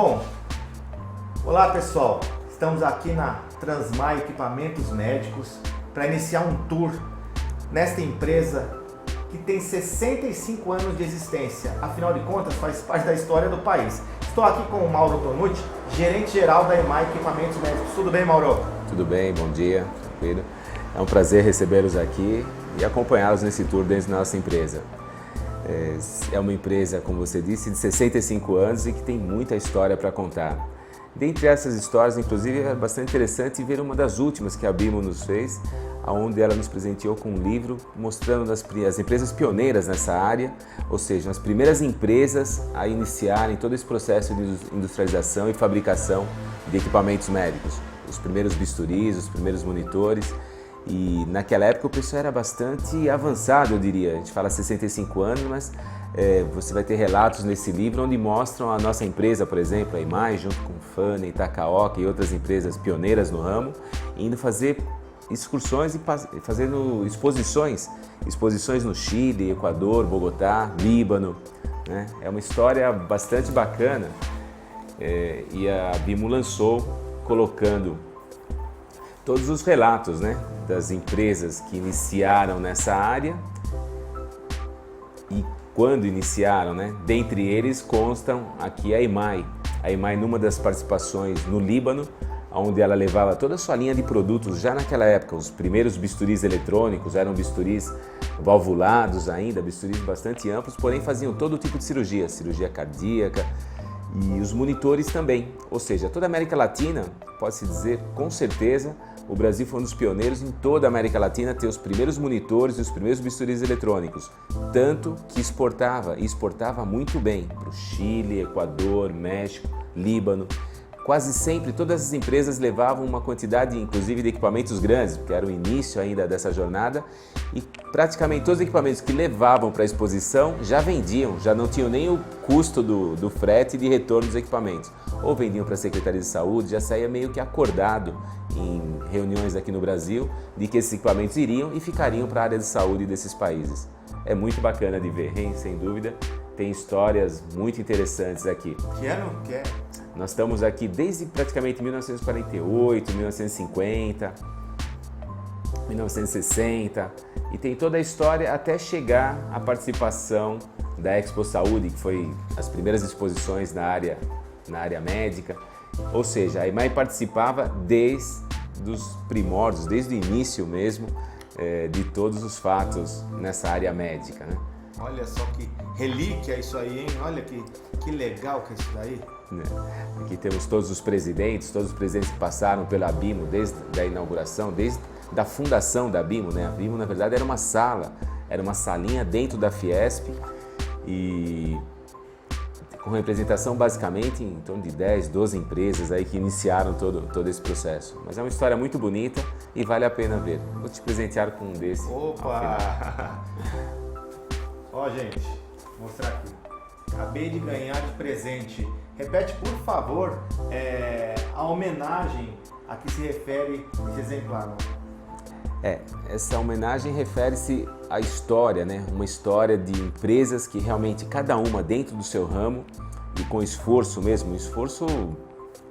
Bom, olá pessoal, estamos aqui na Transmai Equipamentos Médicos para iniciar um tour nesta empresa que tem 65 anos de existência, afinal de contas faz parte da história do país. Estou aqui com o Mauro Tonucci, gerente-geral da EMAI Equipamentos Médicos. Tudo bem, Mauro? Tudo bem, bom dia, tranquilo. É um prazer recebê-los aqui e acompanhá-los nesse tour dentro da nossa empresa. É uma empresa, como você disse, de 65 anos e que tem muita história para contar. Dentre essas histórias, inclusive, é bastante interessante ver uma das últimas que a BIMO nos fez, onde ela nos presenteou com um livro mostrando as empresas pioneiras nessa área, ou seja, as primeiras empresas a iniciarem todo esse processo de industrialização e fabricação de equipamentos médicos. Os primeiros bisturis, os primeiros monitores. E naquela época o pessoal era bastante avançado, eu diria. A gente fala 65 anos, mas você vai ter relatos nesse livro onde mostram a nossa empresa, por exemplo, a EMAI, junto com Fana, Takaoka e outras empresas pioneiras no ramo, indo fazer excursões e fazendo exposições no Chile, Equador, Bogotá, Líbano, né? É uma história bastante bacana e a BIMO lançou colocando todos os relatos, né, das empresas que iniciaram nessa área e quando iniciaram, né? Dentre eles constam aqui a EMAI. A EMAI numa das participações no Líbano, onde ela levava toda a sua linha de produtos já naquela época. Os primeiros bisturis eletrônicos eram bisturis valvulados ainda, bisturis bastante amplos, porém faziam todo tipo de cirurgia, cirurgia cardíaca e os monitores também. Ou seja, toda a América Latina, pode-se dizer com certeza, o Brasil foi um dos pioneiros em toda a América Latina a ter os primeiros monitores e os primeiros bisturis eletrônicos, tanto que exportava, e exportava muito bem para o Chile, Equador, México, Líbano. Quase sempre todas as empresas levavam uma quantidade, inclusive, de equipamentos grandes, porque era o início ainda dessa jornada, e praticamente todos os equipamentos que levavam para a exposição já vendiam, já não tinham nem o custo do frete de retorno dos equipamentos. Ou vendiam para a Secretaria de Saúde, já saía meio que acordado em reuniões aqui no Brasil de que esses equipamentos iriam e ficariam para a área de saúde desses países. É muito bacana de ver, hein? Sem dúvida, tem histórias muito interessantes aqui. Que ano que é? Nós estamos aqui desde praticamente 1948, 1950, 1960 e tem toda a história até chegar à participação da Expo Saúde, que foi as primeiras exposições na área médica. Ou seja, a EMAI participava desde os primórdios, desde o início mesmo de todos os fatos nessa área médica, né? Olha só que relíquia isso aí, hein? Olha que legal que é isso daí. Aqui temos todos os presidentes que passaram pela BIMO desde a inauguração, desde a fundação da BIMO, né? A BIMO, na verdade, era uma salinha dentro da Fiesp e com representação basicamente em torno de 10, 12 empresas aí que iniciaram todo esse processo. Mas é uma história muito bonita e vale a pena ver. Vou te presentear com um desse. Opa! Ó, gente, vou mostrar aqui. Acabei de ganhar de presente. Repete, por favor, a homenagem a que se refere esse exemplar. Essa homenagem refere-se à história, né? Uma história de empresas que realmente, cada uma dentro do seu ramo e com esforço mesmo, um esforço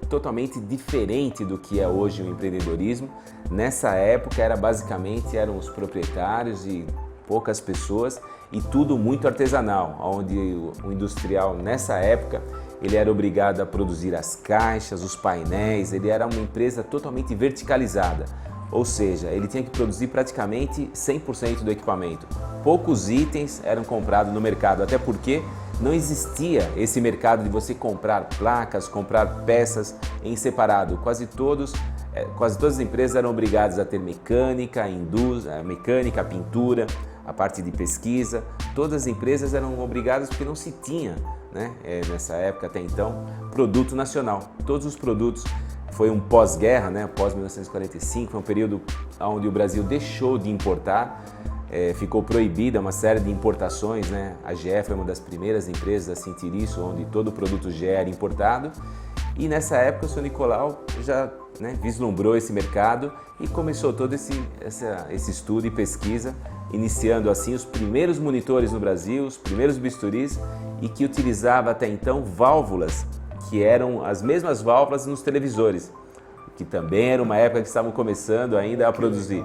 totalmente diferente do que é hoje o empreendedorismo. Nessa época eram os proprietários e poucas pessoas e tudo muito artesanal, onde o industrial nessa época ele era obrigado a produzir as caixas, os painéis, ele era uma empresa totalmente verticalizada, ou seja, ele tinha que produzir praticamente 100% do equipamento. Poucos itens eram comprados no mercado, até porque não existia esse mercado de você comprar placas, comprar peças em separado. Quase todas as empresas eram obrigadas a ter mecânica, mecânica, pintura, a parte de pesquisa. Todas as empresas eram obrigadas porque não se tinha, né, nessa época até então, produto nacional. Todos os produtos, foi um pós-guerra, né, pós-1945, foi um período onde o Brasil deixou de importar, ficou proibida uma série de importações, né? A GE foi uma das primeiras empresas a sentir isso, onde todo o produto GE era importado. E nessa época o Sr. Nicolau já, né, vislumbrou esse mercado e começou todo esse estudo e pesquisa, iniciando assim os primeiros monitores no Brasil, os primeiros bisturis, e que utilizava até então válvulas que eram as mesmas válvulas nos televisores, que também era uma época que estavam começando ainda a produzir.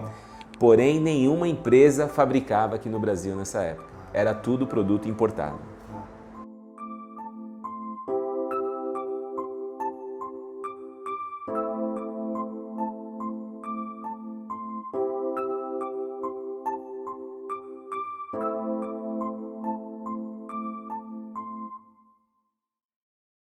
Porém, nenhuma empresa fabricava aqui no Brasil nessa época. Era tudo produto importado.